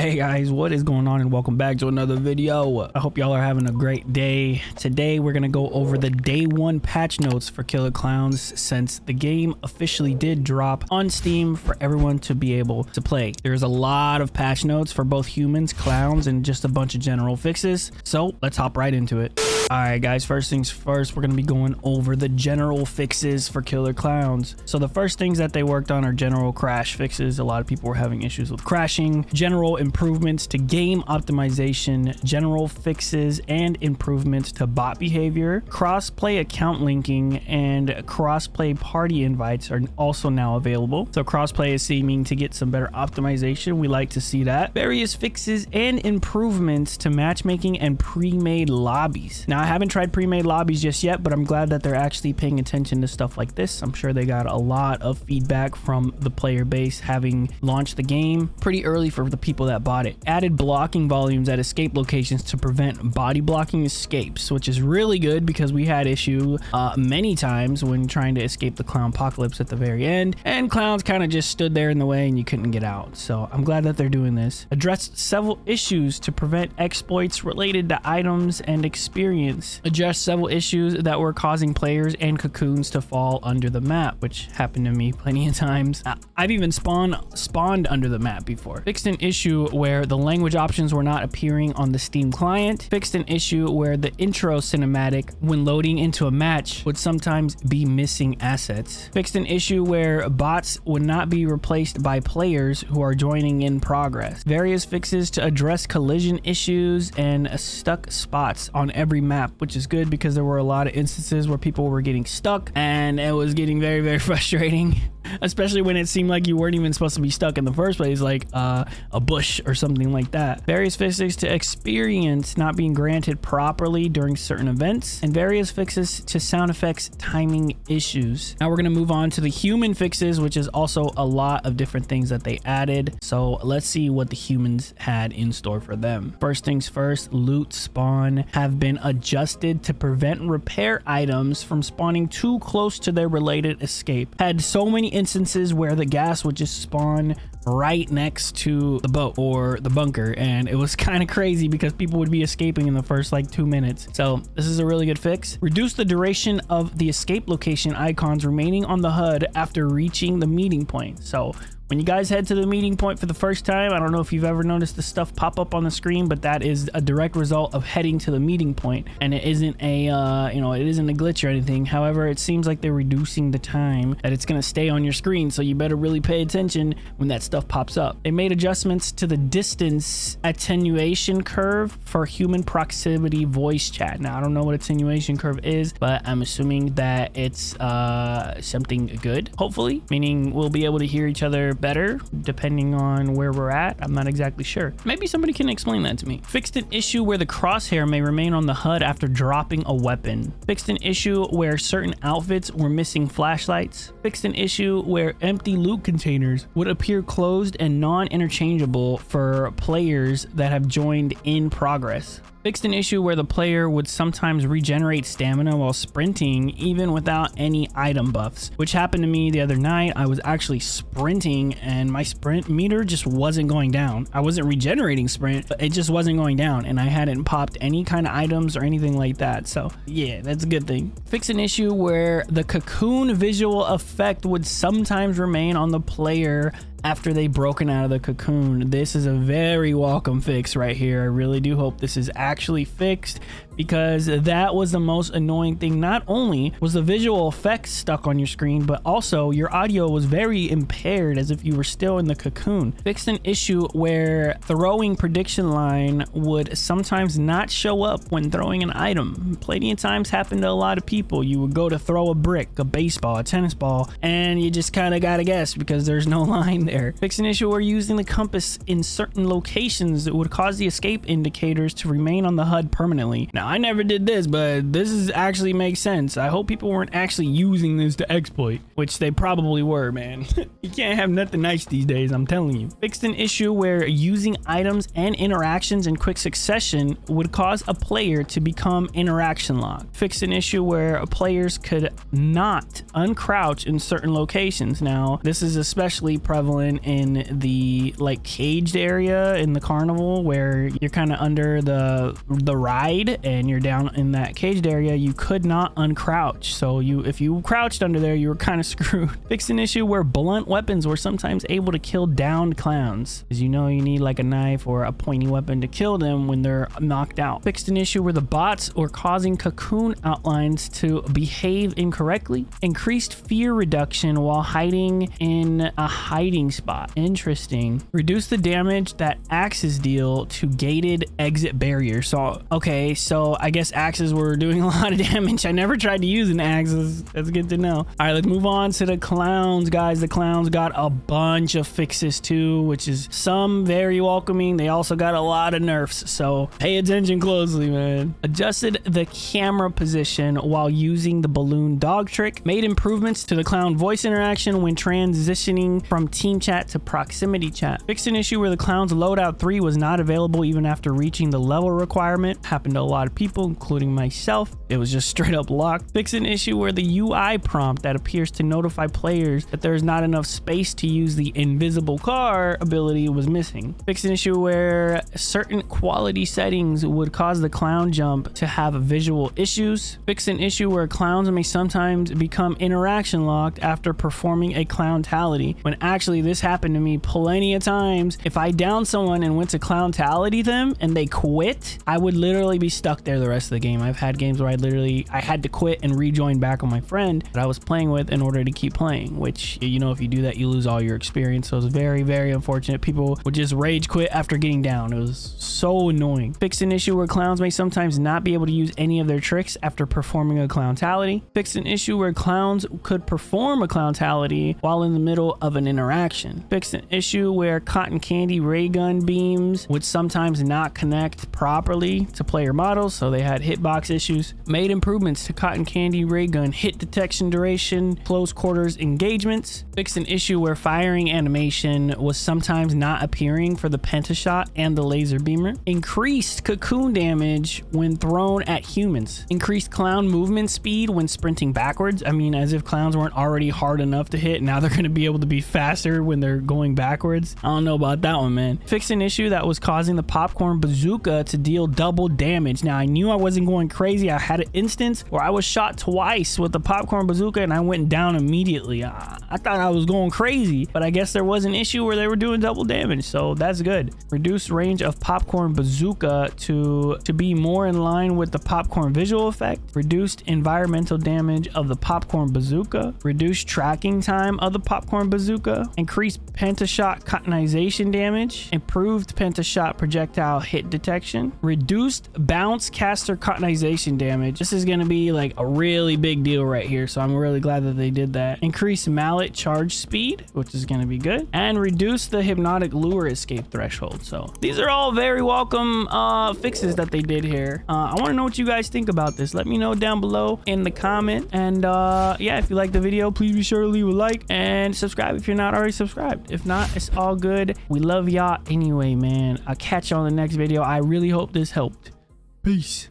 Hey guys, what is going on, and welcome back to another video. I hope y'all are having a great day. Today we're gonna go over the day one patch notes for Killer Klowns, since the game officially did drop on Steam for everyone to be able to play. There's a lot of patch notes for both humans, clowns, and just a bunch of general fixes, so let's hop right into it. All right guys, first things first, we're gonna be going over the general fixes for Killer Klowns. So the first things that they worked on are general crash fixes. A lot of people were having issues with crashing, general improvements to game optimization, general fixes and improvements to bot behavior, cross-play account linking, and cross-play party invites are also now available. So cross-play is seeming to get some better optimization. We like to see that. Various fixes and improvements to matchmaking and pre-made lobbies. Now, I haven't tried pre-made lobbies just yet, but I'm glad that they're actually paying attention to stuff like this. I'm sure they got a lot of feedback from the player base having launched the game pretty early for the people that bought it. Added blocking volumes at escape locations to prevent body blocking escapes, which is really good because we had issue many times when trying to escape the clown apocalypse at the very end, and clowns kind of just stood there in the way and you couldn't get out. So I'm glad that they're doing this. Addressed several issues to prevent exploits related to items and experience. Addressed several issues that were causing players and cocoons to fall under the map, which happened to me plenty of times. I've even spawned under the map before. Fixed an issue where the language options were not appearing on the Steam client. Fixed an issue where the intro cinematic when loading into a match would sometimes be missing assets. Fixed an issue where bots would not be replaced by players who are joining in progress. Various fixes to address collision issues and stuck spots on every map, which is good because there were a lot of instances where people were getting stuck and it was getting very, very frustrating. Especially when it seemed like you weren't even supposed to be stuck in the first place, like a bush or something like that. Various fixes to experience not being granted properly during certain events, and various fixes to sound effects timing issues. Now we're going to move on to the human fixes, which is also a lot of different things that they added. So let's see what the humans had in store for them. First things first, loot spawn have been adjusted to prevent repair items from spawning too close to their related escape. Had so many instances where the gas would just spawn right next to the boat or the bunker, and it was kind of crazy because people would be escaping in the first like 2 minutes. So this is a really good fix. Reduce the duration of the escape location icons remaining on the HUD after reaching the meeting point. So when you guys head to the meeting point for the first time, I don't know if you've ever noticed this stuff pop up on the screen, but that is a direct result of heading to the meeting point, and it isn't a it isn't a glitch or anything. However, it seems like they're reducing the time that it's going to stay on your screen, so you better really pay attention when that stuff pops up. They made adjustments to the distance attenuation curve for human proximity voice chat. Now I don't know what attenuation curve is, but I'm assuming that it's something good, hopefully, meaning we'll be able to hear each other better depending on where we're at. I'm not exactly sure. Maybe somebody can explain that to me. Fixed an issue where the crosshair may remain on the HUD after dropping a weapon. Fixed an issue where certain outfits were missing flashlights. Fixed an issue where empty loot containers would appear closed and non-interchangeable for players that have joined in progress. Fixed an issue where the player would sometimes regenerate stamina while sprinting even without any item buffs, which happened to me the other night. I was actually sprinting and my sprint meter just wasn't going down. I wasn't regenerating sprint, but it just wasn't going down, and I hadn't popped any kind of items or anything like that. So yeah, that's a good thing. Fix an issue where the cocoon visual effect would sometimes remain on the player after they've broken out of the cocoon. This is a very welcome fix right here. I really do hope this is actually fixed, because that was the most annoying thing. Not only was the visual effects stuck on your screen, but also your audio was very impaired as if you were still in the cocoon. Fixed an issue where throwing prediction line would sometimes not show up when throwing an item. Plenty of times happened to a lot of people. You would go to throw a brick, a baseball, a tennis ball, and you just kind of gotta guess because there's no line there. Fix an issue where using the compass in certain locations that would cause the escape indicators to remain on the HUD permanently. Now Now, I never did this, but this is actually makes sense. I hope people weren't actually using this to exploit, which they probably were, man. You can't have nothing nice these days, I'm telling you. Fixed an issue where using items and interactions in quick succession would cause a player to become interaction locked. Fixed an issue where players could not uncrouch in certain locations. Now, this is especially prevalent in the like caged area in the carnival where you're kind of under the ride and you're down in that caged area. You could not uncrouch, so if you crouched under there, you were kind of screwed. Fixed an issue where blunt weapons were sometimes able to kill downed clowns. As you know, you need like a knife or a pointy weapon to kill them when they're knocked out. Fixed an issue where the bots were causing cocoon outlines to behave incorrectly. Increased fear reduction while hiding in a hiding spot. Interesting. Reduce the damage that axes deal to gated exit barriers. So okay, so I guess axes were doing a lot of damage. I never tried to use an axe. That's good to know. All right, let's move on to the clowns, guys. The clowns got a bunch of fixes too, which is some very welcoming. They also got a lot of nerfs, so pay attention closely, man. Adjusted the camera position while using the balloon dog trick. Made improvements to the clown voice interaction when transitioning from team chat to proximity chat. Fixed an issue where the clown's loadout 3 was not available even after reaching the level requirement. Happened to a lot of people, including myself. It was just straight up locked. Fixed an issue where the UI prompt that appears to notify players that there is not enough space to use the invisible car ability was missing. Fixed an issue where certain quality settings would cause the clown jump to have visual issues. Fixed an issue where clowns may sometimes become interaction locked after performing a clowntality, when actually this happened to me plenty of times. If I downed someone and went to clowntality them and they quit, I would literally be stuck there the rest of the game. I've had games where I had to quit and rejoin back on my friend that I was playing with in order to keep playing, which, you know, if you do that, you lose all your experience. So it's very, very unfortunate. People would just rage quit after getting down. It was so annoying. Fixed an issue where clowns may sometimes not be able to use any of their tricks after performing a clowntality. Fixed an issue where clowns could perform a clowntality while in the middle of an interaction. Fixed an issue where cotton candy ray gun beams would sometimes not connect properly to player models, so they had hitbox issues. Made improvements to cotton candy ray gun hit detection duration, close quarters engagements. Fixed an issue where firing animation was sometimes not appearing for the pentashot and the laser beamer. Increased cocoon damage when thrown at humans. Increased clown movement speed when sprinting backwards. I mean, as if clowns weren't already hard enough to hit, now they're going to be able to be faster when they're going backwards. I don't know about that one, man. Fixed an issue that was causing the popcorn bazooka to deal double damage. Now, I knew I wasn't going crazy. I had an instance where I was shot twice with the popcorn bazooka and I went down immediately. I thought I was going crazy, but I guess there was an issue where they were doing double damage, so that's good. Reduced range of popcorn bazooka to be more in line with the popcorn visual effect. Reduced environmental damage of the popcorn bazooka. Reduced tracking time of the popcorn bazooka. Increased pentashot cottonization damage. Improved pentashot projectile hit detection. Reduced bounce caster cottonization damage. This is going to be like a really big deal right here, so I'm really glad that they did that. Increased mallet charge speed, which is going to be good. And reduce the hypnotic lure escape threshold. So these are all very welcome fixes that they did here. I want to know what you guys think about this. Let me know down below in the comment. And yeah, if you like the video, please be sure to leave a like and subscribe if you're not already subscribed. If not, it's all good. We love y'all anyway, man. I'll catch you on the next video. I really hope this helped. Peace.